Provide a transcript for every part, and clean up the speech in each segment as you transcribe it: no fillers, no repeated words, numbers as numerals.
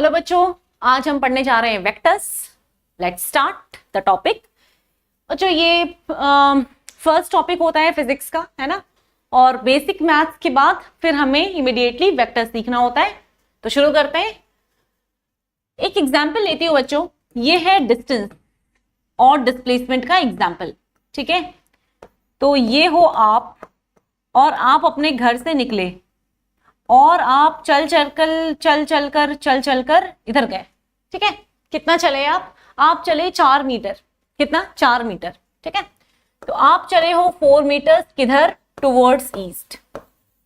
Hello बच्चों, आज हम पढ़ने जा रहे हैं vectors. Let's start the topic. बच्चों ये फर्स्ट टॉपिक होता है फिजिक्स का, है ना। और बेसिक मैथ्स के बाद फिर हमें इमीडिएटली वेक्टर सीखना होता है। तो शुरू करते हैं। एक एग्जाम्पल लेती हूँ बच्चों, ये है डिस्टेंस और डिस्प्लेसमेंट का एग्जाम्पल, ठीक है। तो ये हो आप, और आप अपने घर से निकले और आप चल चल कर इधर गए, ठीक है। कितना चले आप चले 4 मीटर। कितना? 4 मीटर, ठीक है। तो आप चले हो 4 मीटर किधर? Towards east,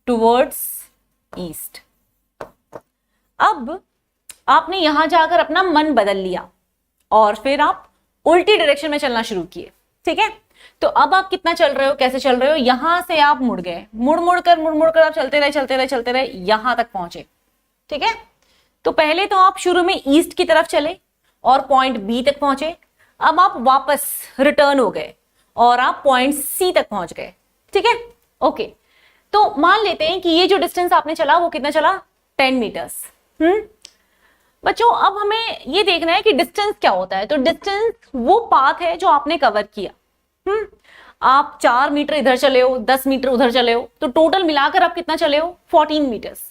towards east. अब आपने यहां जाकर अपना मन बदल लिया और फिर आप उल्टी डायरेक्शन में चलना शुरू किए, ठीक है। तो अब आप कितना चल रहे हो, कैसे चल रहे हो? यहां से आप मुड़ गए, मुड़ कर आप चलते रहे, यहां तक पहुंचे, ठीक है। तो पहले तो आप शुरू में ईस्ट की तरफ चले और पॉइंट बी तक पहुंचे। अब आप वापस रिटर्न हो गए और आप पॉइंट सी तक पहुंच गए, ठीक है। ओके, तो मान लेते हैं कि ये जो डिस्टेंस आपने चला वो कितना चला? 10 मीटर्स। बच्चों अब हमें ये देखना है कि डिस्टेंस क्या होता है। तो डिस्टेंस वो पाथ है जो आपने कवर किया। आप 4 मीटर इधर चले हो, 10 मीटर उधर चले हो, तो टोटल मिलाकर आप कितना चले हो? 14 मीटर्स।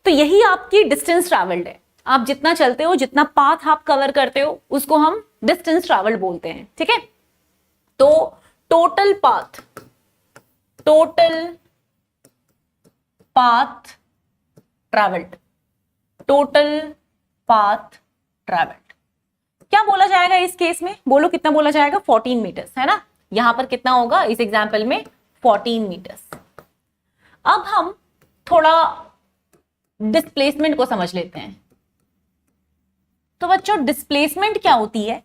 तो यही आपकी डिस्टेंस ट्रैवल्ड है। आप जितना चलते हो, जितना पाथ आप कवर करते हो, उसको हम डिस्टेंस ट्रैवल्ड बोलते हैं, ठीक है। तो total path travelled, total path travelled क्या बोला जाएगा इस केस में? बोलो कितना बोला जाएगा? 14 मीटर्स, है ना। यहां पर कितना होगा इस एग्जाम्पल में? 14 मीटर्स। अब हम थोड़ा डिस्प्लेसमेंट को समझ लेते हैं। तो बच्चों डिस्प्लेसमेंट क्या होती है?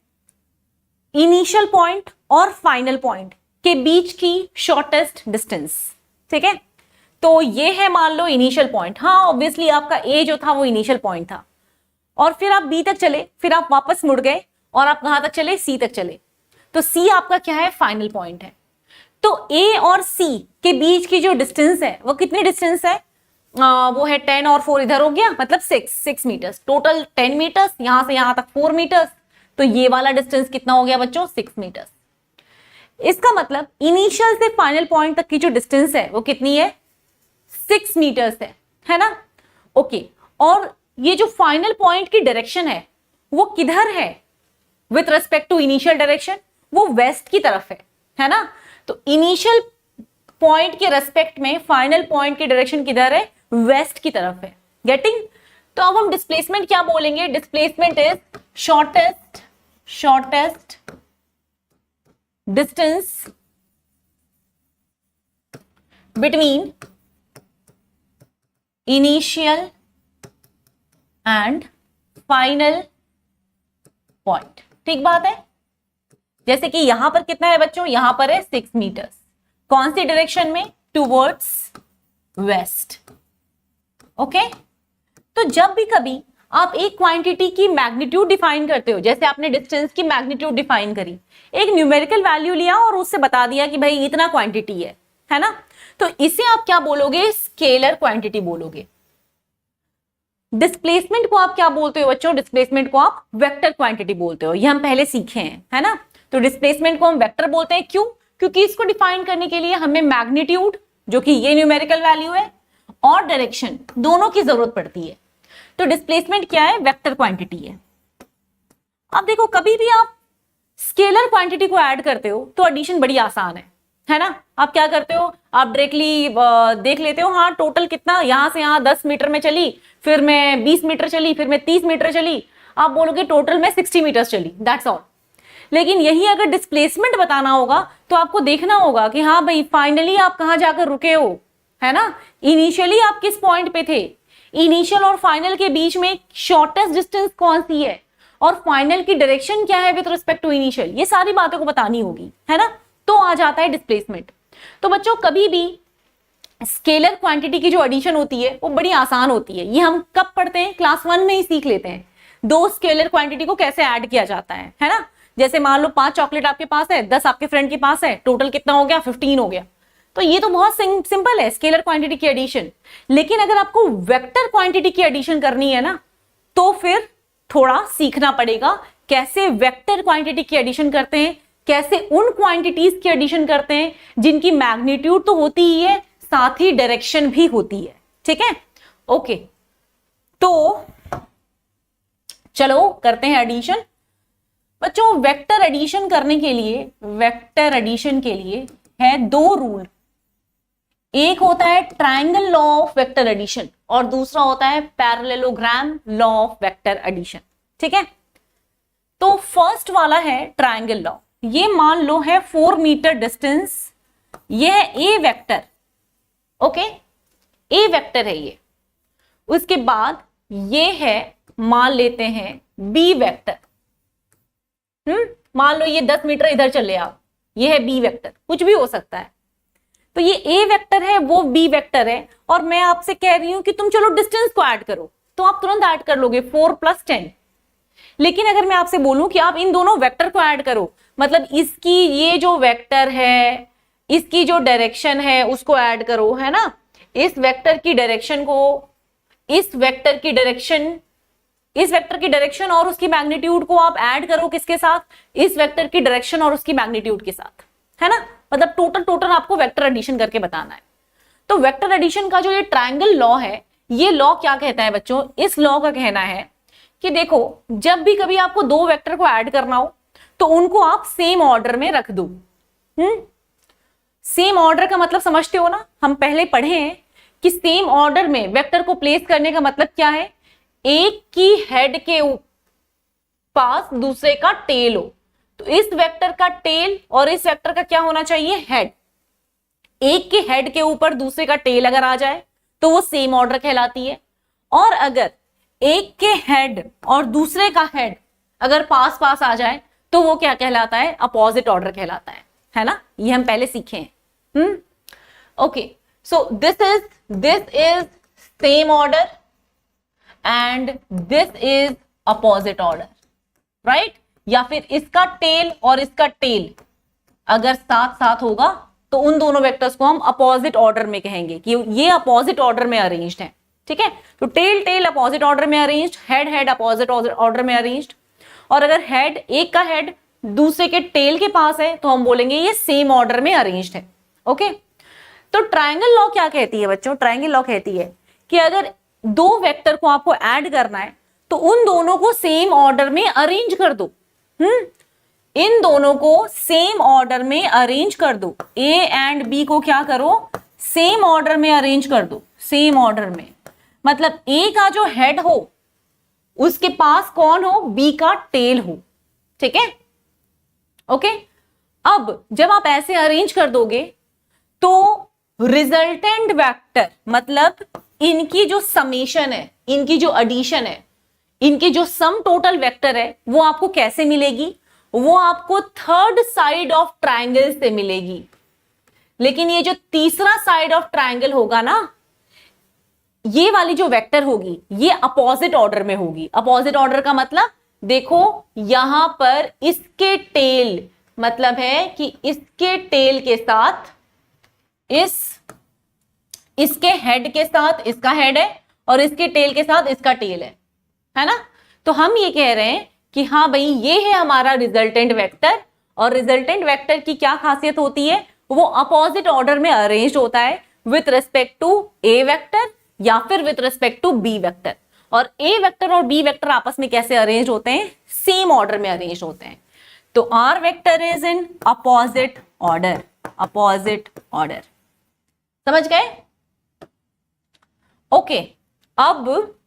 इनिशियल पॉइंट और फाइनल पॉइंट के बीच की शॉर्टेस्ट डिस्टेंस, ठीक है। तो ये है मान लो इनिशियल पॉइंट। हाँ ऑब्वियसली आपका ए जो था वो इनिशियल पॉइंट था, और फिर आप बी तक चले, फिर आप वापस मुड़ गए और आप कहां तक चले? सी तक चले। तो सी आपका क्या है? फाइनल पॉइंट है। तो ए और सी के बीच की जो डिस्टेंस है वो कितनी डिस्टेंस है? वो है 10 और 4 इधर हो गया, मतलब 6 मीटर्स। टोटल 10 मीटर्स, यहां से यहां तक 4 मीटर्स। तो ये वाला डिस्टेंस कितना हो गया बच्चों? 6 मीटर्स। इसका मतलब इनिशियल से फाइनल पॉइंट तक की जो डिस्टेंस है वो कितनी है? 6 मीटर्स है ना। ओके, और ये जो फाइनल पॉइंट की डायरेक्शन है वो किधर है with respect to initial direction? वो वेस्ट की तरफ है ना। तो इनिशियल पॉइंट के रेस्पेक्ट में फाइनल पॉइंट की डायरेक्शन किधर है? वेस्ट की तरफ है। गेटिंग? तो अब हम डिस्प्लेसमेंट क्या बोलेंगे? Displacement is shortest distance between initial and final point. ठीक बात है। जैसे कि यहां पर कितना है बच्चों? यहां पर है 6 मीटर्स। कौन सी डायरेक्शन में? Towards waste. ओके, तो जब भी कभी आप एक क्वांटिटी की मैग्नीट्यूड डिफाइन करते हो, जैसे आपने डिस्टेंस की मैग्नीट्यूड डिफाइन करी, एक न्यूमेरिकल वैल्यू लिया और उससे बता दिया कि भाई इतना क्वांटिटी है ना, तो इसे आप क्या बोलोगे? स्केलर क्वांटिटी बोलोगे। डिस्प्लेसमेंट को आप क्या बोलते हो बच्चों? डिस्प्लेसमेंट को आप वेक्टर क्वांटिटी बोलते हो। ये हम पहले सीखे हैं, है ना। तो डिस्प्लेसमेंट को हम वेक्टर बोलते हैं। क्यों? क्योंकि इसको डिफाइन करने के लिए हमें मैग्नीट्यूड, जो कि ये न्यूमेरिकल वैल्यू है, और डायरेक्शन दोनों की जरूरत पड़ती है। तो डिस्प्लेसमेंट क्या है? वेक्टर क्वांटिटी है। अब देखो, कभी भी आप स्केलर क्वांटिटी को ऐड करते हो तो एडिशन बड़ी आसान है ना। आप क्या करते हो? आप डायरेक्टली देख लेते हो, हाँ टोटल कितना, यहां से यहां 10 मीटर में चली, फिर मैं 20 मीटर चली, फिर मैं 30 मीटर चली, आप बोलोगे टोटल में 60 मीटर चली, दैट्स ऑल। लेकिन यही अगर डिस्प्लेसमेंट बताना होगा तो आपको देखना होगा कि हाँ भाई फाइनली आप कहां जाकर रुके हो, है ना। इनिशियली आप किस पॉइंट पे थे, इनिशियल और फाइनल के बीच में शॉर्टेस्ट डिस्टेंस कौन सी है, और फाइनल की डायरेक्शन क्या है विद रिस्पेक्ट टू इनिशियल, ये सारी बातों को बतानी होगी, है ना। तो आ जाता है डिस्प्लेसमेंट। तो बच्चों कभी भी स्केलर क्वांटिटी की जो एडिशन होती है वो बड़ी आसान होती है। ये हम कब पढ़ते हैं? क्लास 1 में ही सीख लेते हैं, दो स्केलर क्वांटिटी को कैसे ऐड किया जाता है ना। जैसे मान लो 5 चॉकलेट आपके पास है, 10 आपके फ्रेंड के पास है, टोटल कितना हो गया? 15 हो गया। तो ये तो बहुत सिंपल है स्केलर क्वांटिटी की एडिशन। लेकिन अगर आपको वेक्टर क्वांटिटी की एडिशन करनी है ना, तो फिर थोड़ा सीखना पड़ेगा कैसे वेक्टर क्वांटिटी की एडिशन करते हैं, कैसे उन क्वांटिटीज की एडिशन करते हैं जिनकी मैग्नीट्यूड तो होती ही है, साथ ही डायरेक्शन भी होती है। ठीक है, ओके। तो चलो करते हैं एडिशन। बच्चों वेक्टर एडिशन करने के लिए, वेक्टर एडिशन के लिए है दो रूल। एक होता है triangle law of vector addition और दूसरा होता है parallelogram law of vector addition. ठीक है, तो फर्स्ट वाला है ट्रायंगल लॉ। ये मान लो है 4 मीटर डिस्टेंस, ये है ए वेक्टर। ओके, ए वेक्टर है ये। उसके बाद ये है, मान लेते हैं बी वेक्टर। मान लो ये 10 मीटर इधर चले आओ, ये है बी वेक्टर, कुछ भी हो सकता है। तो ये ए वेक्टर है, वो बी वेक्टर है, और मैं आपसे कह रही हूं कि तुम चलो डिस्टेंस को ऐड करो, तो आप तुरंत ऐड कर लोगे 4 + 10। लेकिन अगर मैं आपसे बोलूं कि आप इन दोनों वेक्टर को ऐड करो, मतलब इसकी ये जो वेक्टर है, इसकी जो डायरेक्शन है उसको ऐड करो, है ना, इस वेक्टर की डायरेक्शन को, इस वेक्टर की डायरेक्शन, इस वेक्टर की डायरेक्शन और उसकी मैग्नीट्यूड को आप ऐड करो किसके साथ, इस वेक्टर की डायरेक्शन और उसकी मैग्नीट्यूड के साथ, है ना, मतलब टोटल आपको वेक्टर एडिशन करके बताना है। तो वेक्टर एडिशन का जो ये ट्रायंगल लॉ है, ये लॉ क्या कहता है बच्चों, इस लॉ का कहना है कि देखो जब भी कभी आपको दो वेक्टर को ऐड करना हो तो उनको आप सेम ऑर्डर में रख दो। सेम ऑर्डर का मतलब समझते हो ना, हम पहले पढ़े हैं कि सेम ऑर्डर में वेक्टर को प्लेस करने का मतलब क्या है, एक की हेड के पास दूसरे का टेल हो, तो इस वेक्टर का टेल और इस वेक्टर का क्या होना चाहिए, हेड। एक के हेड के ऊपर दूसरे का टेल अगर आ जाए तो वो सेम ऑर्डर कहलाती है, और अगर एक के हेड और दूसरे का हेड अगर पास पास आ जाए तो वो क्या कहलाता है, अपोजिट ऑर्डर कहलाता है ना, ये हम पहले सीखे हैं। Okay, so this is same order and this is opposite order, right. या फिर इसका टेल और इसका टेल अगर साथ साथ होगा तो उन दोनों वेक्टर्स को हम अपोजिट ऑर्डर में कहेंगे कि ये अपोजिट ऑर्डर में अरेंज्ड है। ठीक है, तो टेल टेल अपोजिट ऑर्डर में arranged, head head opposite order में अरेंज्ड, और अगर हेड, एक का हेड दूसरे के टेल के पास है तो हम बोलेंगे ये सेम ऑर्डर में अरेंज्ड है। ओके, तो ट्रायंगल लॉ क्या कहती है बच्चों, ट्रायंगल लॉ कहती है कि अगर दो वेक्टर को आपको ऐड करना है तो उन दोनों को सेम ऑर्डर में अरेंज कर दो। इन दोनों को सेम ऑर्डर में अरेंज कर दो, ए एंड बी को क्या करो, सेम ऑर्डर में अरेंज कर दो, सेम ऑर्डर में, मतलब ए का जो हेड हो उसके पास कौन हो, बी का टेल हो। ठीक है, ओके। अब जब आप ऐसे अरेंज कर दोगे तो रिजल्टेंट वेक्टर, मतलब इनकी जो समेशन है, इनकी जो एडिशन है, इनकी जो सम टोटल वेक्टर है वो आपको कैसे मिलेगी, वो आपको थर्ड साइड ऑफ ट्रायंगल से मिलेगी। लेकिन ये जो तीसरा साइड ऑफ ट्रायंगल होगा ना, ये वाली जो वेक्टर होगी ये अपोजिट ऑर्डर में होगी। अपोजिट ऑर्डर का मतलब देखो यहां पर इसके टेल, मतलब है कि इसके टेल के साथ इसके हेड के साथ इसका हेड है और इसके टेल के साथ इसका टेल है ना। तो हम ये कह रहे हैं कि हाँ भाई ये है हमारा रिजल्टेंट वेक्टर, और रिजल्टेंट वेक्टर की क्या खासियत होती है, वो अपोजिट ऑर्डर में अरेंज होता है with respect to A vector या फिर with respect to B vector. और ए वेक्टर और बी वेक्टर आपस में कैसे अरेंज होते हैं, सेम ऑर्डर में अरेंज होते हैं। तो R vector is in opposite order, opposite order, समझ गए। ओके, अब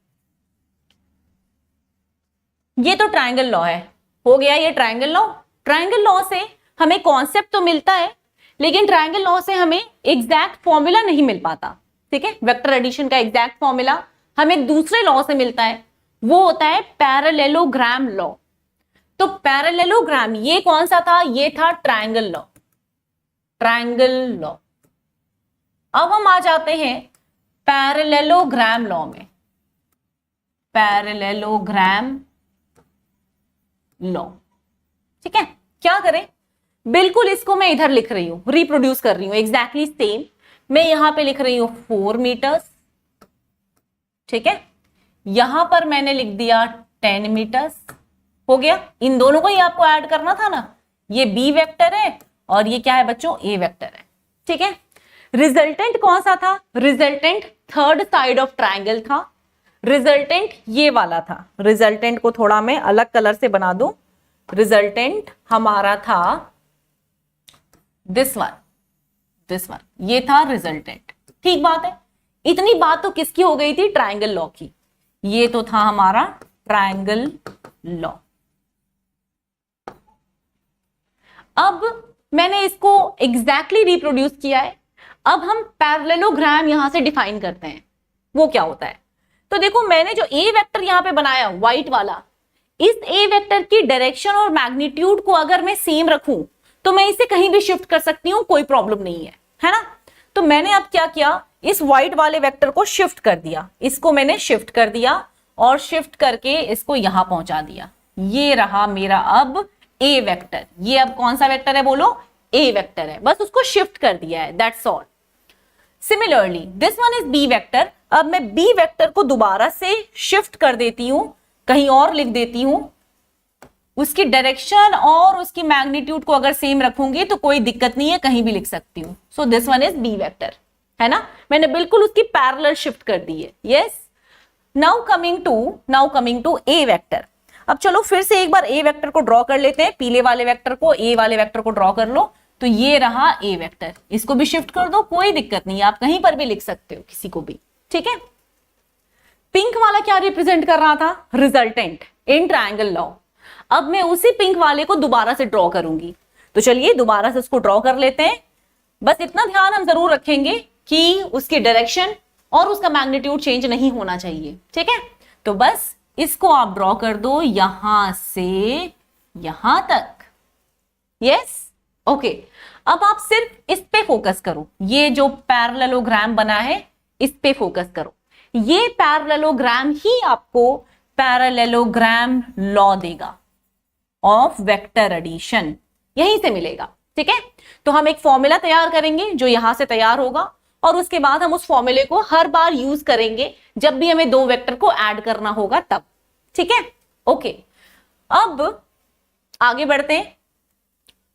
ये तो ट्रायंगल लॉ है, हो गया ये ट्रायंगल लॉ। ट्रायंगल लॉ से हमें कॉन्सेप्ट तो मिलता है, लेकिन ट्रायंगल लॉ से हमें एग्जैक्ट फॉर्मूला नहीं मिल पाता। ठीक है, वेक्टर एडिशन का एग्जैक्ट फॉर्मूला हमें दूसरे लॉ से मिलता है, वो होता है पैरेललोग्राम लॉ। तो पैरेललोग्राम ये कौन सा था, ये था ट्रायंगल लॉ, ट्रायंगल लॉ। अब हम आ जाते हैं पैरेललोग्राम लॉ में, पैरेललोग्राम लॉ। ठीक है, क्या करें, बिल्कुल इसको मैं इधर लिख रही हूं, रिप्रोड्यूस कर रही हूं एग्जैक्टली सेम। मैं यहां पे लिख रही हूं 4 मीटर्स, ठीक है, यहां पर मैंने लिख दिया 10 मीटर्स, हो गया। इन दोनों को ही आपको ऐड करना था ना, ये बी वेक्टर है और ये क्या है बच्चों, ए वेक्टर है, ठीक है। रिजल्टेंट कौन सा था, resultant third side of triangle था, रिजल्टेंट ये वाला था। रिजल्टेंट को थोड़ा मैं अलग कलर से बना दूं, रिजल्टेंट हमारा था दिस वन, ये था रिजल्टेंट, ठीक बात है। इतनी बात तो किसकी हो गई थी, ट्राइंगल लॉ की। ये तो था हमारा ट्राइंगल लॉ। अब मैंने इसको एग्जैक्टली रिप्रोड्यूस किया है। अब हम पैरेललोग्राम यहां से डिफाइन करते हैं, वो क्या होता है। तो देखो मैंने जो ए वेक्टर यहां पे बनाया व्हाइट वाला, इस ए वेक्टर की डायरेक्शन और मैग्नीट्यूड को अगर मैं सेम रखूं तो मैं इसे कहीं भी शिफ्ट कर सकती हूं, कोई प्रॉब्लम नहीं है ना। तो मैंने अब क्या किया, इस व्हाइट वाले वेक्टर को शिफ्ट कर दिया, इसको मैंने शिफ्ट कर दिया और शिफ्ट करके इसको यहां पहुंचा दिया। ये रहा मेरा अब ए वेक्टर। ये अब कौन सा वेक्टर है बोलो, ए वेक्टर है, बस उसको शिफ्ट कर दिया है, that's all. Similarly this one is B vector. अब मैं बी वेक्टर को दोबारा से शिफ्ट कर देती हूं, कहीं और लिख देती हूं, उसकी डायरेक्शन और उसकी मैग्नीट्यूड को अगर सेम रखूंगी तो कोई दिक्कत नहीं है, कहीं भी लिख सकती हूं। So this one is B vector, है ना, मैंने बिल्कुल उसकी पैरेलल शिफ्ट कर दी है। Yes, now coming to A vector. अब चलो फिर से एक बार ए वेक्टर को ड्रॉ कर लेते हैं, पीले वाले वेक्टर को, ए वाले वेक्टर को ड्रॉ कर लो। तो ये रहा ए वेक्टर, इसको भी शिफ्ट कर दो, कोई दिक्कत नहीं, आप कहीं पर भी लिख सकते हो, किसी को भी, ठीक है। पिंक वाला क्या रिप्रेजेंट कर रहा था, रिजल्टेंट इन ट्रायंगल लॉ। अब मैं उसी पिंक वाले को दोबारा से ड्रॉ करूंगी, तो चलिए दोबारा से उसको ड्रॉ कर लेते हैं। बस इतना ध्यान हम जरूर रखेंगे कि उसकी डायरेक्शन और उसका मैग्नीट्यूड चेंज नहीं होना चाहिए, ठीक है। तो बस इसको आप ड्रॉ कर दो यहां से यहां तक। Yes, okay. अब आप सिर्फ इस पे फोकस करो, ये जो पैरेललोग्राम बना है इस पे फोकस करो। ये पैरेललोग्राम ही आपको पैरेललोग्राम लॉ देगा ऑफ वेक्टर एडिशन, यहीं से मिलेगा, ठीक है। तो हम एक फॉर्मूला तैयार करेंगे जो यहां से तैयार होगा और उसके बाद हम उस फॉर्मूले को हर बार यूज करेंगे जब भी हमें दो वेक्टर को ऐड करना होगा तब, ठीक है। ओके, अब आगे बढ़ते हैं।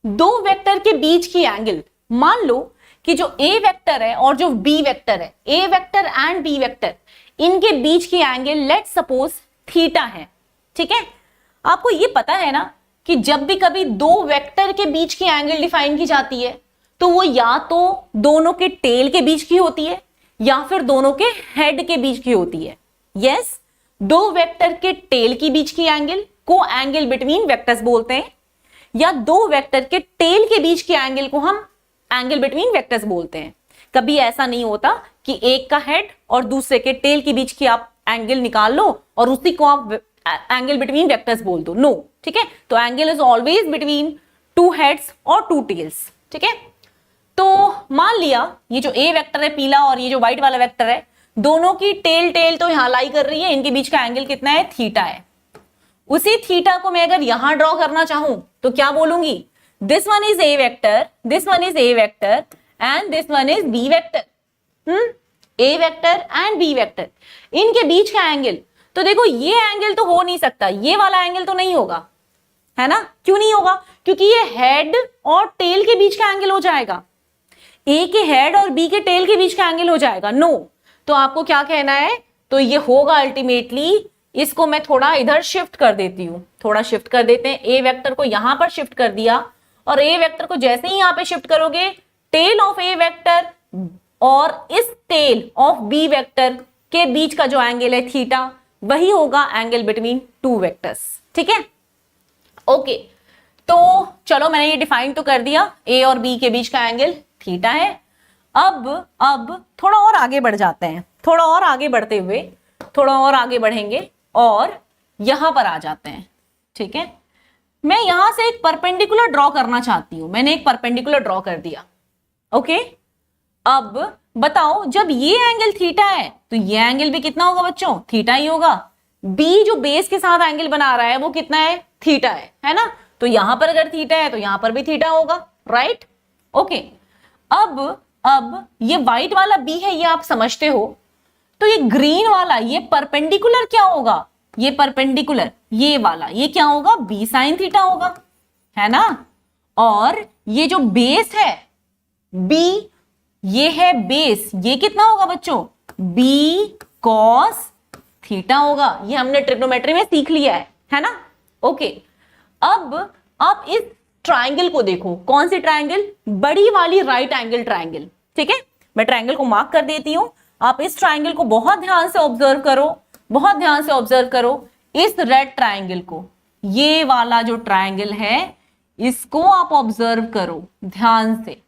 दो वेक्टर के बीच की एंगल, मान लो कि जो ए वेक्टर है और जो बी वेक्टर है, ए वेक्टर एंड बी वेक्टर, इनके बीच की एंगल लेट सपोज थीटा है, ठीक है। आपको ये पता है ना कि जब भी कभी दो वेक्टर के बीच की एंगल डिफाइन की जाती है तो वो या तो दोनों के टेल के बीच की होती है या फिर दोनों के हेड के बीच की होती है। यस, दो वेक्टर के टेल के बीच की एंगल को एंगल बिटवीन वेक्टर्स बोलते हैं, या दो वेक्टर के टेल के बीच की एंगल को हम एंगल बिटवीन वेक्टर्स बोलते हैं। कभी ऐसा नहीं होता कि एक का हेड और दूसरे के टेल के बीच की आप एंगल निकाल लो और उसी को आप एंगल बिटवीन वेक्टर्स बोल दो, नो, ठीक है। तो angle is always between two heads और टू टेल्स, ठीक है। तो मान लिया ये जो ए वेक्टर है पीला और ये जो व्हाइट वाला वेक्टर है, दोनों की टेल तो यहां लाई कर रही है, इनके बीच का एंगल कितना है, थीटा है। उसी थीटा को मैं अगर यहां ड्रॉ करना चाहूं तो क्या बोलूंगी, this one is A vector, this one is A vector and this one is B vector. A vector and B vector, इनके बीच का एंगल, तो देखो ये एंगल तो हो नहीं सकता, ये वाला एंगल तो नहीं होगा, है ना। क्यों नहीं होगा, क्योंकि ये हेड और टेल के बीच का एंगल हो जाएगा, ए के हेड और बी के टेल के बीच का एंगल हो जाएगा, नो। तो आपको क्या कहना है, तो ये होगा अल्टीमेटली, इसको मैं थोड़ा इधर शिफ्ट कर देती हूं, थोड़ा शिफ्ट कर देते हैं, ए वेक्टर को यहां पर शिफ्ट कर दिया और ए वेक्टर को जैसे ही यहां पे शिफ्ट करोगे, टेल ऑफ ए वेक्टर और इस टेल ऑफ बी वेक्टर के बीच का जो एंगल है थीटा, वही होगा एंगल बिटवीन टू वेक्टर्स, ठीक है। ओके, तो चलो मैंने ये डिफाइन तो कर दिया, ए और बी के बीच का एंगल थीटा है। अब थोड़ा और आगे बढ़ जाते हैं, थोड़ा और आगे बढ़ते हुए थोड़ा और आगे बढ़ेंगे और यहां पर आ जाते हैं, ठीक है। मैं यहां से एक परपेंडिकुलर ड्रॉ करना चाहती हूं, मैंने एक परपेंडिकुलर ड्रॉ कर दिया, ओके। अब बताओ, जब ये एंगल थीटा है तो ये एंगल भी कितना होगा बच्चों, थीटा ही होगा। बी जो बेस के साथ एंगल बना रहा है वो कितना है, थीटा है ना। तो यहां पर अगर थीटा है तो यहां पर भी थीटा होगा, राइट, ओके। अब ये व्हाइट वाला बी है, ये आप समझते हो, तो ये ग्रीन वाला ये परपेंडिकुलर क्या होगा, ये परपेंडिकुलर ये वाला ये क्या होगा, बी साइन थीटा होगा, है ना। और ये जो बेस है बी, ये है बेस, ये कितना होगा बच्चों, बी कॉस थीटा होगा। ये हमने ट्रिग्नोमेट्री में सीख लिया है ना। ओके, अब आप इस ट्राइंगल को देखो, कौन सी ट्राइंगल, बड़ी वाली राइट एंगल ट्राइंगल, ठीक है। मैं ट्राइंगल को मार्क कर देती हूं, आप इस ट्राइंगल को बहुत ध्यान से ऑब्जर्व करो, बहुत ध्यान से ऑब्जर्व करो इस रेड ट्राइंगल को, ये वाला जो ट्राइंगल है इसको आप ऑब्जर्व करो ध्यान से।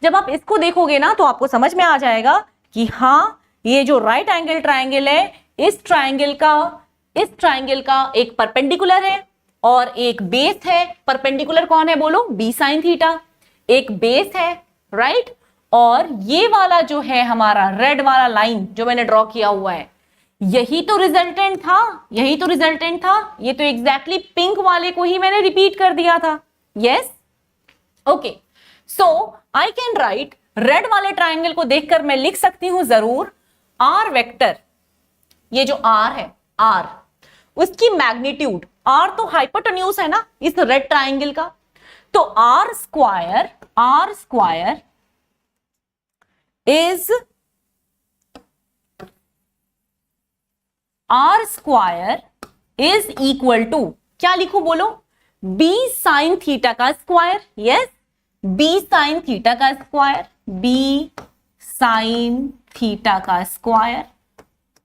जब आप इसको देखोगे ना तो आपको समझ में आ जाएगा कि हाँ ये जो राइट एंगल ट्राइंगल है, इस ट्राइंगल का एक परपेंडिकुलर है और एक बेस है। परपेंडिकुलर कौन है बोलो, बी साइन थीटा, एक बेस है, राइट। और ये वाला जो है हमारा रेड वाला लाइन जो मैंने ड्रॉ किया हुआ है, यही तो रिजल्टेंट था, यही तो रिजल्टेंट था। ये तो एग्जैक्टली पिंक वाले को ही मैंने रिपीट कर दिया था। Yes, okay, so I can write, red वाले ट्राइंगल को देखकर मैं लिख सकती हूं जरूर आर वेक्टर, ये जो आर है आर, उसकी मैग्नीट्यूड, आर तो हाइपोटेन्यूज है ना इस रेड ट्राइंगल का, तो R square is equal to, क्या लिखूं बोलो, बी साइन थीटा का square. Yes, B sine theta का स्क्वायर, बी साइन थीटा का स्क्वायर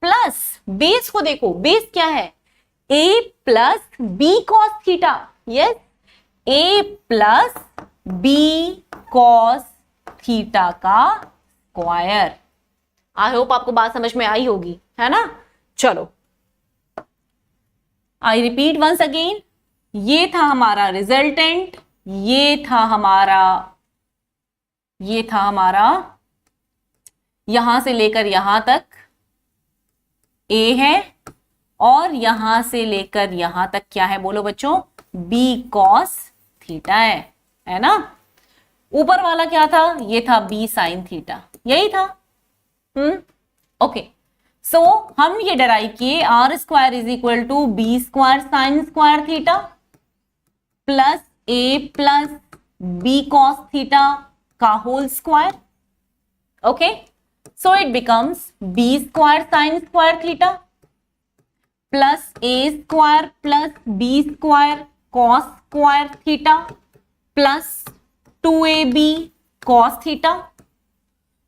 प्लस बेस को देखो, बेस क्या है, A plus B cos theta. Yes, A plus B cos theta का स्क्वायर। आई होप आपको बात समझ में आई होगी, है ना। चलो आई रिपीट वंस अगेन, ये था हमारा रिजल्टेंट, ये था हमारा यहां से लेकर यहां तक ए है और यहां से लेकर यहां तक क्या है बोलो बच्चों, बी कॉस थीटा है ना। ऊपर वाला क्या था, ये था बी साइन थीटा, यही था। ओके, सो हम ये डराइव किए R square is equal to B square sine square theta plus A plus B cos theta का whole square. Okay, so it becomes b square sin square theta plus a square plus b square cos square theta plus 2ab cos theta.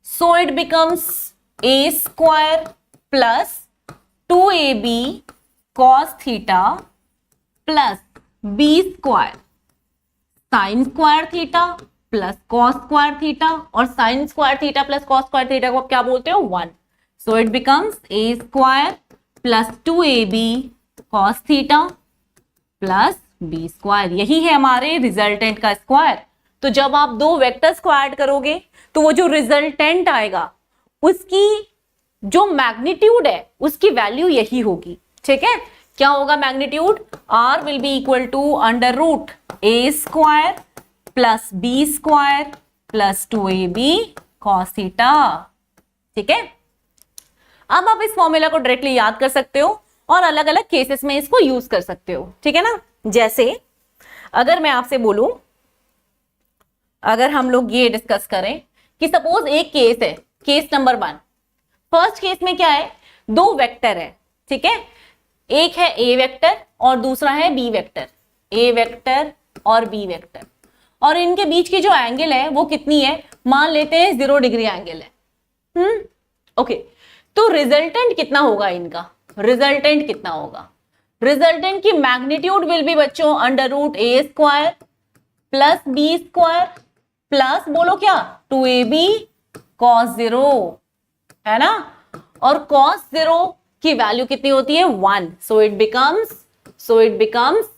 So it becomes a square plus 2ab cos theta plus b square sin square theta plus cos square theta, और sine square theta plus cos square theta को आप क्या बोलते हो, 1। So it becomes A square plus 2ab cos theta plus B square. यही है हमारे resultant का स्क्वायर। तो जब आप दो वेक्टर्स को ऐड करोगे तो वो जो रिजल्टेंट आएगा उसकी जो मैग्नीट्यूड है उसकी वैल्यू यही होगी, ठीक है। क्या होगा magnitude, R will be equal to under root A square plus B square plus 2ab cos theta, ठीक है। अब आप इस फॉर्मूला को डायरेक्टली याद कर सकते हो और अलग अलग केसेस में इसको यूज कर सकते हो, ठीक है ना। जैसे अगर मैं आपसे बोलूं, अगर हम लोग ये डिस्कस करें कि सपोज एक केस है, केस नंबर 1, फर्स्ट केस में क्या है, दो वेक्टर है, ठीक है। एक है ए वेक्टर और दूसरा है बी वेक्टर, ए वेक्टर और बी वेक्टर, और इनके बीच की जो एंगल है वो कितनी है, मान लेते हैं 0 डिग्री एंगल है। ओके, तो रिजल्टेंट कितना होगा इनका, रिजल्टेंट कितना होगा, रिजल्टेंट की मैग्नीट्यूड विल बी बच्चों under root A square plus B square plus बोलो क्या 2ab cos 0, है ना। और cos 0 की वैल्यू कितनी होती है 1, so it becomes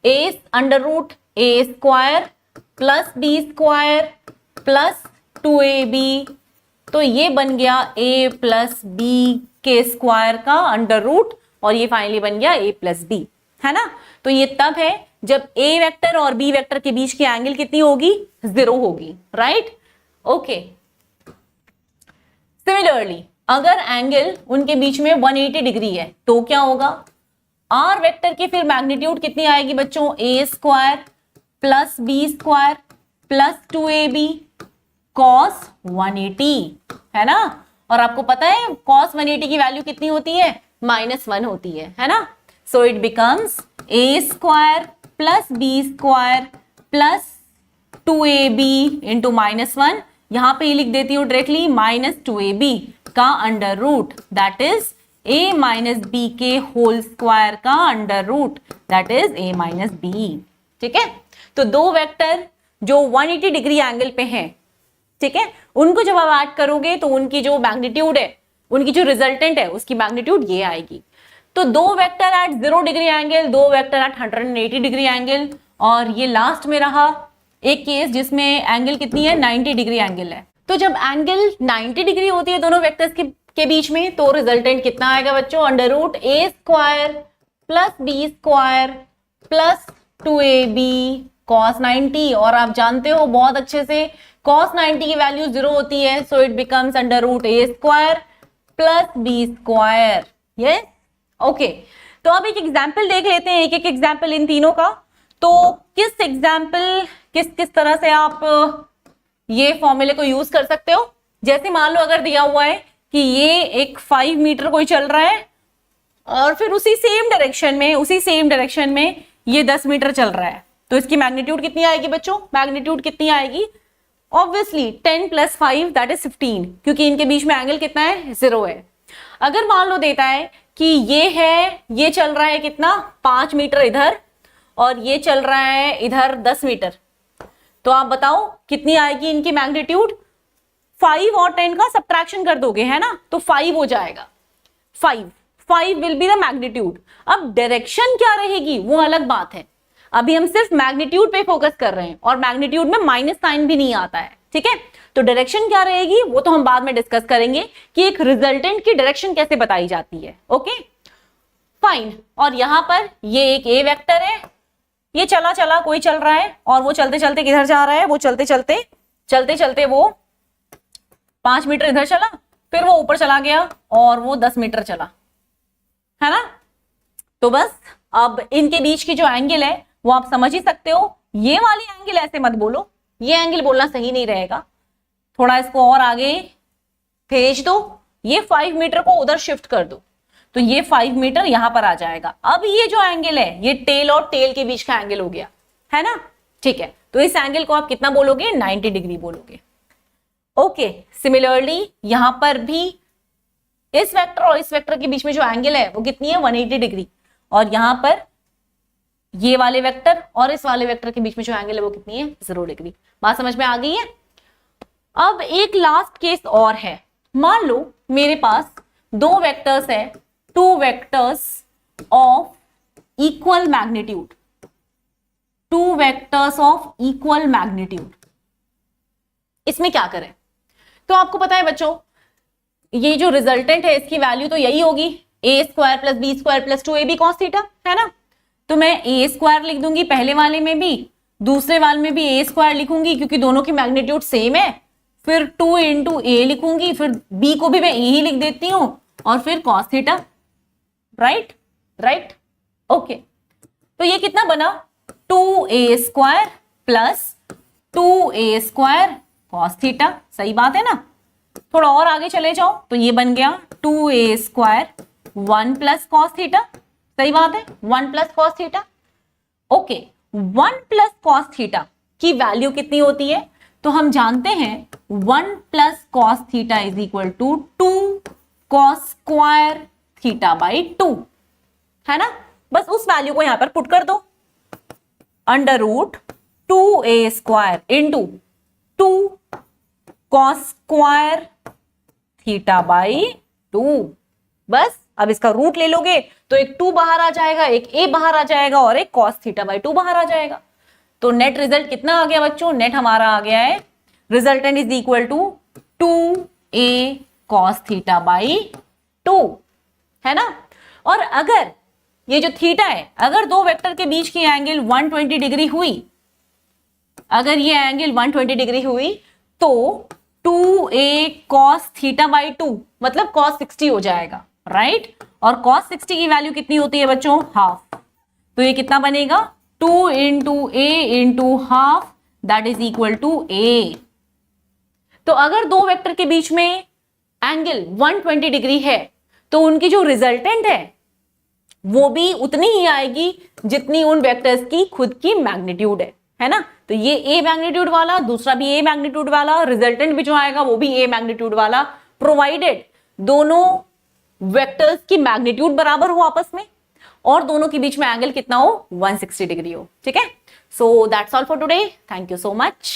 a under root A square plus B square plus 2ab, तो ये बन गया a प्लस बी के स्क्वायर का अंडर रूट, और ये फाइनली बन गया a प्लस बी, है ना। तो ये तब है जब a वेक्टर और b वेक्टर के बीच की एंगल कितनी होगी, 0 होगी, राइट। ओके, सिमिलरली अगर एंगल उनके बीच में 180 डिग्री है तो क्या होगा, आर वेक्टर की फिर मैग्नीट्यूड कितनी आएगी बच्चों, A square plus B square plus 2ab cos 180, है ना। और आपको पता है कॉस 180 की वैल्यू कितनी होती है, -1 होती है ना। So it becomes A square plus B square plus 2ab into -1, यहां पे ही लिख देती हूं डायरेक्टली -2ab का under root, that is a minus B के होल स्क्वायर का under root, that is a minus B. ठीक है, तो दो वेक्टर जो 180 डिग्री एंगल पे हैं, ठीक है, उनको जब आप ऐड करोगे तो उनकी जो मैग्नीट्यूड है, उनकी जो रिजल्टेंट है उसकी मैग्नीट्यूड ये आएगी। तो दो वेक्टर एट 0 डिग्री एंगल, दो वेक्टर एट 180 डिग्री एंगल, और ये लास्ट में रहा एक केस जिसमें एंगल कितनी है, 90 डिग्री एंगल है। तो जब एंगल 90 डिग्री होती है दोनों वेक्टर्स के बीच में, तो रिजल्टेंट कितना आएगा बच्चों, under root A square plus B square plus 2ab cos 90। और आप जानते हो बहुत अच्छे से cos 90 की वैल्यू 0 होती है, so it becomes under root A square plus B square. ये ओके, तो अब एक एग्जाम्पल देख लेते हैं, एक एक एग्जाम्पल इन तीनों का। तो किस एग्जाम्पल किस तरह से आप ये फॉर्मूले को यूज कर सकते हो। जैसे मान लो अगर दिया हुआ है कि ये एक 5 मीटर कोई चल रहा है और फिर उसी सेम डायरेक्शन में ये 10 मीटर चल रहा है, तो इसकी मैग्नीट्यूड कितनी आएगी बच्चों, मैग्नीट्यूड कितनी आएगी, ऑब्वियसली 10 + 5 दैट इज 15, क्योंकि इनके बीच में एंगल कितना है, 0 है। अगर मान लो देता है कि ये चल रहा है कितना, 5 मीटर इधर और ये चल रहा है इधर 10 मीटर, तो आप बताओ कितनी आएगी इनकी मैग्नीट्यूड। 5 और 10 का सब्ट्रैक्शन कर दोगे, है ना, तो 5 हो जाएगा। 5 विल बी द मैग्नीट्यूड। अब डायरेक्शन क्या रहेगी वो अलग बात है, अभी हम सिर्फ मैग्नीट्यूड पे फोकस कर रहे हैं और मैग्नीट्यूड में माइनस साइन भी नहीं आता है, ठीक है। तो डायरेक्शन क्या रहेगी वो तो हम बाद में डिस्कस करेंगे कि एक रिजल्टेंट की डायरेक्शन कैसे बताई जाती है। ओके फाइन, और यहां पर ये एक ए वेक्टर है, ये चला कोई चल रहा है और वो चलते चलते किधर जा रहा है, वो चलते चलते वो 5 मीटर इधर चला, फिर वो ऊपर चला गया और वो 10 मीटर चला, है ना। तो बस अब इनके बीच की जो एंगल है वो आप समझ ही सकते हो। ये वाली एंगल ऐसे मत बोलो, ये एंगल बोलना सही नहीं रहेगा, थोड़ा इसको और आगे भेज दो, ये 5 मीटर को उधर शिफ्ट कर दो, तो ये 5 मीटर यहां पर आ जाएगा। अब ये जो एंगल है ये टेल और टेल के बीच का एंगल हो गया, है ना, ठीक है। तो इस एंगल को आप कितना बोलोगे, 90 डिग्री बोलोगे। ओके, सिमिलरली यहां पर भी इस वेक्टर और इस वेक्टर के बीच में जो एंगल है वो कितनी है, 180 डिग्री, और यहां पर ये वाले वेक्टर और इस वाले वेक्टर के बीच में जो एंगल है वो कितनी है, 0 डिग्री। बात समझ में आ गई है। अब एक लास्ट केस और है, मान लो मेरे पास दो वेक्टर्स है, 2 vectors of equal magnitude, 2 vectors of equal magnitude. इसमें क्या करें, तो आपको पता है बच्चों ये जो रिजल्टेंट है इसकी वैल्यू तो यही होगी, A square plus B square plus 2ab cos theta, है ना। तो मैं ए स्क्वायर लिख दूंगी पहले वाले में भी, दूसरे वाले में भी ए स्क्वायर लिखूंगी क्योंकि दोनों की मैग्नीट्यूड सेम है, फिर 2 इंटू ए लिखूंगी, फिर बी को भी मैं ए ही लिख देती हूं, और फिर cos थीटा, राइट ओके। तो ये कितना बना, 2a square plus 2a square cos theta, सही बात है ना। थोड़ा और आगे चले जाओ तो ये बन गया 2a square 1 plus cos theta, सही बात है, 1 plus cos theta. Okay, 1 plus cos theta की वैल्यू कितनी होती है, तो हम जानते हैं 1 plus cos theta is equal to 2 cos square theta by 2, है ना। बस उस वैल्यू को यहां पर पुट कर दो, under root 2a square into 2 cos square theta by 2। बस अब इसका रूट ले लोगे तो एक 2 बाहर आ जाएगा, एक a बाहर आ जाएगा और एक cos थीटा बाई 2 बाहर आ जाएगा। तो नेट रिजल्ट कितना आ गया बच्चों, नेट हमारा आ गया है resultant is equal to 2a cos theta by 2, है ना। और अगर ये जो थीटा है, अगर दो वेक्टर के बीच की एंगल 120 डिग्री हुई, अगर ये एंगल 120 डिग्री हुई तो 2a cos थीटा बाई 2 मतलब cos 60 हो जाएगा, राइट? और cos 60 की वैल्यू कितनी होती है बच्चों? हाफ। तो ये कितना बनेगा? 2 into A into half that is equal to a। तो अगर दो वेक्टर के बीच में एंगल 120 डिग्री है तो उनकी जो रिजल्टेंट है वो भी उतनी ही आएगी जितनी उन वेक्टर्स की खुद की मैग्नीट्यूड है ना? तो ये ए मैग्नीट्यूड वाला, दूसरा भी ए मैग्नीट्यूड वाला, रिजल्टेंट भी जो आएगा वो भी ए मैग्नीट्यूड वाला, प्रोवाइडेड दोनों वेक्टर्स की मैग्नीट्यूड बराबर हो आपस में और दोनों के बीच में एंगल कितना हो? 160 डिग्री हो। ठीक है? So that's all for today. Thank you so much.